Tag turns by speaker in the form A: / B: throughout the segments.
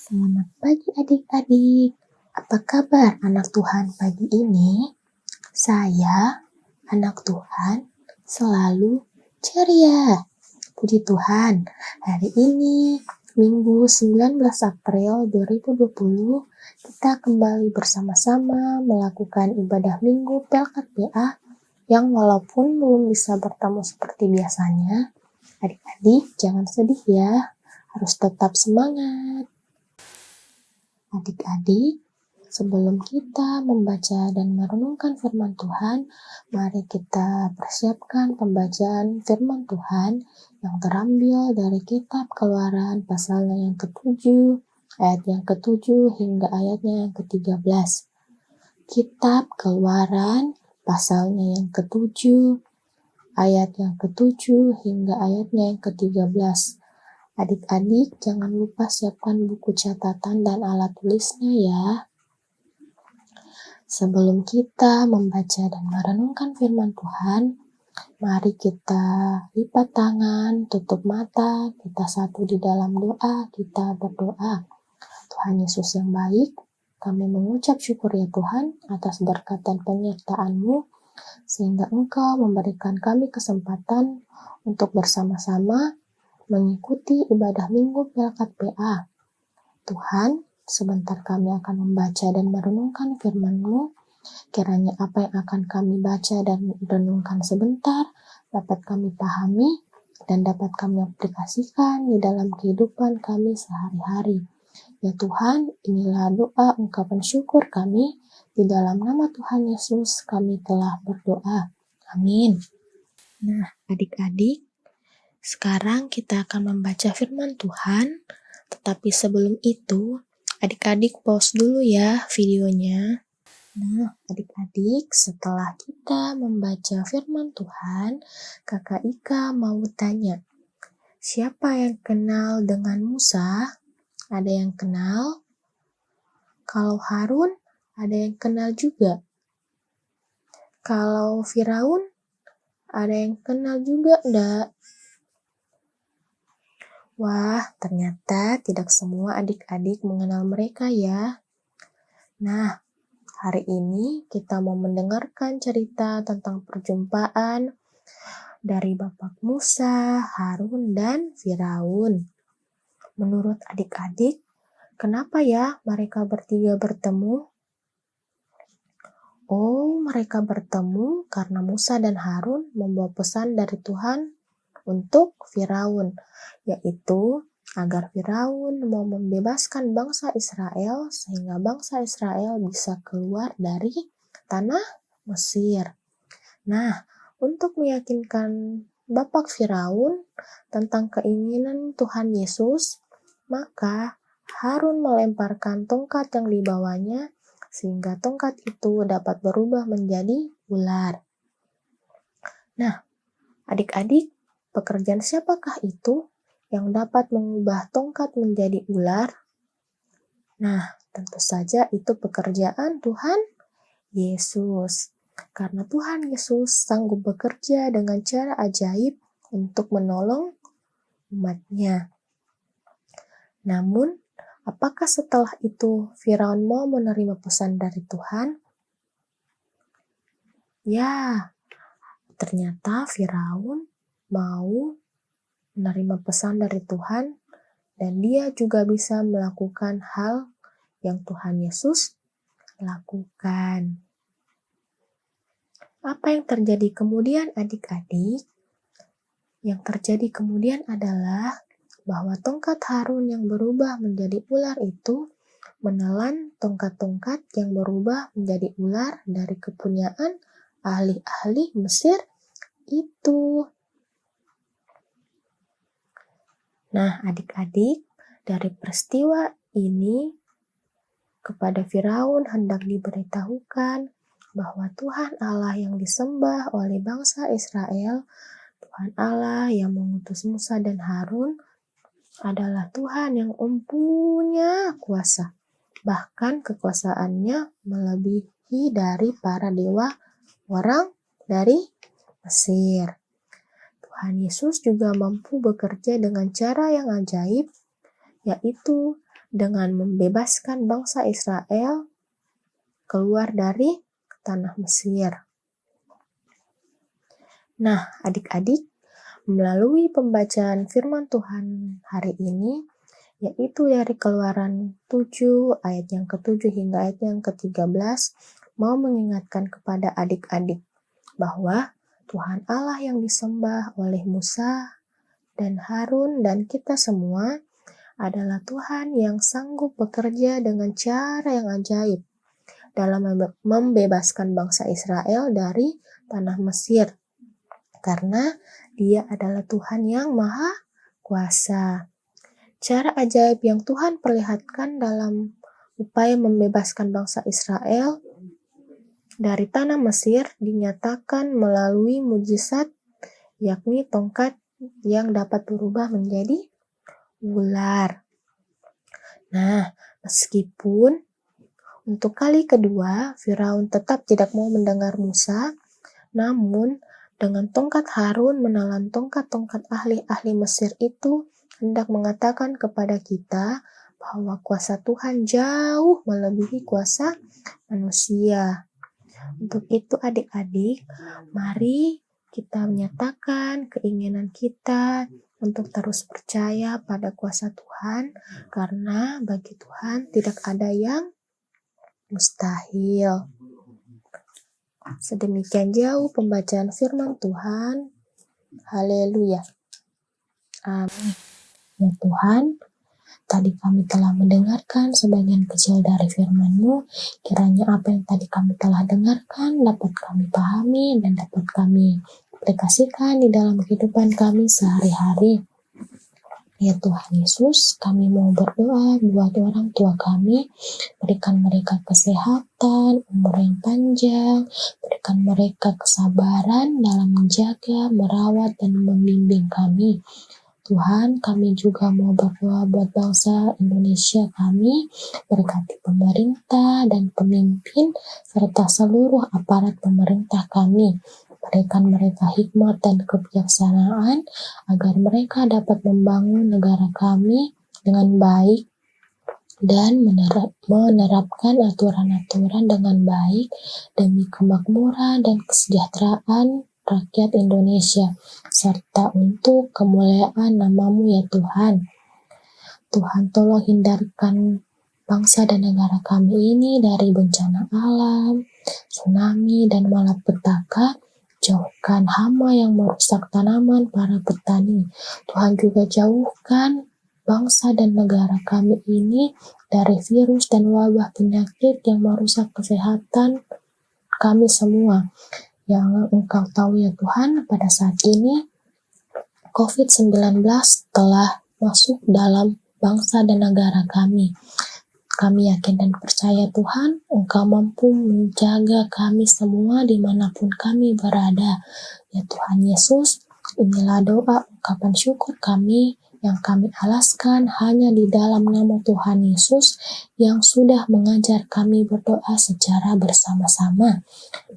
A: Selamat pagi adik-adik. Apa kabar anak Tuhan pagi ini? Saya, anak Tuhan, selalu ceria. Puji Tuhan, hari ini Minggu 19 April 2020 kita kembali bersama-sama melakukan ibadah Minggu Pelkat PA yang walaupun belum bisa bertemu seperti biasanya, adik-adik jangan sedih ya, harus tetap semangat. Adik-adik, sebelum kita membaca dan merenungkan firman Tuhan, mari kita persiapkan pembacaan firman Tuhan yang terambil dari kitab Keluaran pasalnya yang ke-7, ayat yang ke-7 hingga ayatnya yang ke-13. Kitab Keluaran pasalnya yang ke-7, ayat yang ke-7 hingga ayatnya yang ke-13. Adik-adik, jangan lupa siapkan buku catatan dan alat tulisnya ya. Sebelum kita membaca dan merenungkan firman Tuhan, mari kita lipat tangan, tutup mata, kita satu di dalam doa, kita berdoa. Tuhan Yesus yang baik, kami mengucap syukur ya Tuhan atas berkat dan penyertaan-Mu, sehingga Engkau memberikan kami kesempatan untuk bersama-sama mengikuti ibadah Minggu Pelkat PA. Tuhan, sebentar kami akan membaca dan merenungkan firman-Mu. Kiranya apa yang akan kami baca dan renungkan sebentar dapat kami pahami dan dapat kami aplikasikan di dalam kehidupan kami sehari-hari. Ya Tuhan, inilah doa ungkapan syukur kami. Di dalam nama Tuhan Yesus kami telah berdoa. Amin. Nah, adik-adik, sekarang kita akan membaca firman Tuhan, tetapi sebelum itu, adik-adik pause dulu ya videonya. Nah, adik-adik, setelah kita membaca firman Tuhan, Kakak Ika mau tanya, siapa yang kenal dengan Musa? Ada yang kenal? Kalau Harun, ada yang kenal juga? Kalau Firaun, ada yang kenal juga enggak? Wah, ternyata tidak semua adik-adik mengenal mereka ya. Nah, hari ini kita mau mendengarkan cerita tentang perjumpaan dari Bapak Musa, Harun, dan Firaun. Menurut adik-adik, kenapa ya mereka bertiga bertemu? Oh, mereka bertemu karena Musa dan Harun membawa pesan dari Tuhan untuk Firaun, yaitu agar Firaun mau membebaskan bangsa Israel sehingga bangsa Israel bisa keluar dari tanah Mesir. Nah, untuk meyakinkan Bapak Firaun tentang keinginan Tuhan Yesus, maka Harun melemparkan tongkat yang dibawanya sehingga tongkat itu dapat berubah menjadi ular. Nah, adik-adik, pekerjaan siapakah itu yang dapat mengubah tongkat menjadi ular? Nah, tentu saja itu pekerjaan Tuhan Yesus. Karena Tuhan Yesus sanggup bekerja dengan cara ajaib untuk menolong umat-Nya. Namun, apakah setelah itu Firaun mau menerima pesan dari Tuhan? Ya, ternyata Firaun mau menerima pesan dari Tuhan dan dia juga bisa melakukan hal yang Tuhan Yesus lakukan. Apa yang terjadi kemudian adik-adik? Yang terjadi kemudian adalah bahwa tongkat Harun yang berubah menjadi ular itu menelan tongkat-tongkat yang berubah menjadi ular dari kepunyaan ahli-ahli Mesir itu. Nah, adik-adik, dari peristiwa ini kepada Firaun hendak diberitahukan bahwa Tuhan Allah yang disembah oleh bangsa Israel, Tuhan Allah yang mengutus Musa dan Harun, adalah Tuhan yang mempunyai kuasa. Bahkan kekuasaannya melebihi dari para dewa orang dari Mesir. Tuhan Yesus juga mampu bekerja dengan cara yang ajaib, yaitu dengan membebaskan bangsa Israel keluar dari tanah Mesir. Nah, adik-adik, melalui pembacaan firman Tuhan hari ini, yaitu dari Keluaran 7 ayat yang ke-7 hingga ayat yang ke-13, mau mengingatkan kepada adik-adik bahwa Tuhan Allah yang disembah oleh Musa dan Harun dan kita semua adalah Tuhan yang sanggup bekerja dengan cara yang ajaib dalam membebaskan bangsa Israel dari tanah Mesir, karena Dia adalah Tuhan yang Maha Kuasa. Cara ajaib yang Tuhan perlihatkan dalam upaya membebaskan bangsa Israel dari tanah Mesir dinyatakan melalui mujizat, yakni tongkat yang dapat berubah menjadi ular. Nah, meskipun untuk kali kedua Firaun tetap tidak mau mendengar Musa, namun dengan tongkat Harun menelan tongkat-tongkat ahli-ahli Mesir itu hendak mengatakan kepada kita bahwa kuasa Tuhan jauh melebihi kuasa manusia. Untuk itu adik-adik, mari kita menyatakan keinginan kita untuk terus percaya pada kuasa Tuhan, karena bagi Tuhan tidak ada yang mustahil. Sedemikian jauh pembacaan firman Tuhan. Haleluya. Amin. Ya Tuhan, tadi kami telah mendengarkan sebagian kecil dari firman-Mu. Kiranya apa yang tadi kami telah dengarkan dapat kami pahami dan dapat kami aplikasikan di dalam kehidupan kami sehari-hari. Ya Tuhan Yesus, kami mau berdoa buat orang tua kami, berikan mereka kesehatan, umur yang panjang, berikan mereka kesabaran dalam menjaga, merawat, dan membimbing kami. Tuhan, kami juga mau berdoa buat bangsa Indonesia kami, berkati pemerintah dan pemimpin, serta seluruh aparat pemerintah kami. Berikan mereka hikmat dan kebijaksanaan, agar mereka dapat membangun negara kami dengan baik dan menerapkan aturan-aturan dengan baik demi kemakmuran dan kesejahteraan rakyat Indonesia, serta untuk kemuliaan nama-Mu ya Tuhan. Tuhan, tolong hindarkan bangsa dan negara kami ini dari bencana alam, tsunami, dan malapetaka. Jauhkan hama yang merusak tanaman para petani. Tuhan juga jauhkan bangsa dan negara kami ini dari virus dan wabah penyakit yang merusak kesehatan kami semua. Yang Engkau tahu ya Tuhan, pada saat ini COVID-19 telah masuk dalam bangsa dan negara kami. Kami yakin dan percaya Tuhan, Engkau mampu menjaga kami semua dimanapun kami berada. Ya Tuhan Yesus, inilah doa ungkapan syukur kami yang kami alaskan hanya di dalam nama Tuhan Yesus yang sudah mengajar kami berdoa secara bersama-sama.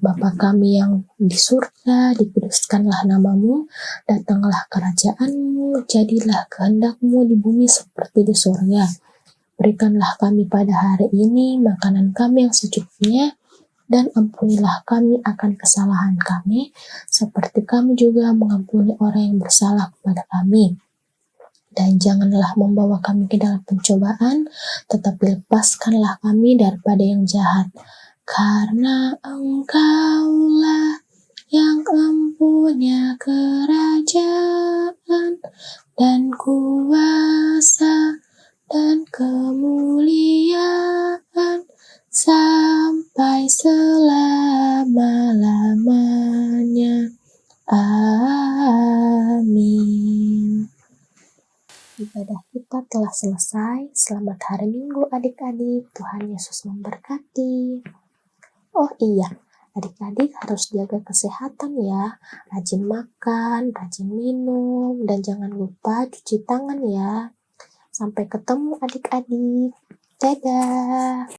A: Bapa kami yang di surga, dikuduskanlah nama-Mu, datanglah kerajaan-Mu, jadilah kehendak-Mu di bumi seperti di surga. Berikanlah kami pada hari ini makanan kami yang secukupnya, dan ampunilah kami akan kesalahan kami, seperti kami juga mengampuni orang yang bersalah kepada kami. Dan janganlah membawa kami ke dalam pencobaan, tetapi lepaskanlah kami daripada yang jahat. Karena Engkaulah yang empunya kerajaan dan kuasa dan kemuliaan sampai selama-lamanya. Amin. Ibadah kita telah selesai. Selamat hari Minggu adik-adik. Tuhan Yesus memberkati. Oh iya, adik-adik harus jaga kesehatan ya. Rajin makan, rajin minum, dan jangan lupa cuci tangan ya. Sampai ketemu adik-adik. Dadah.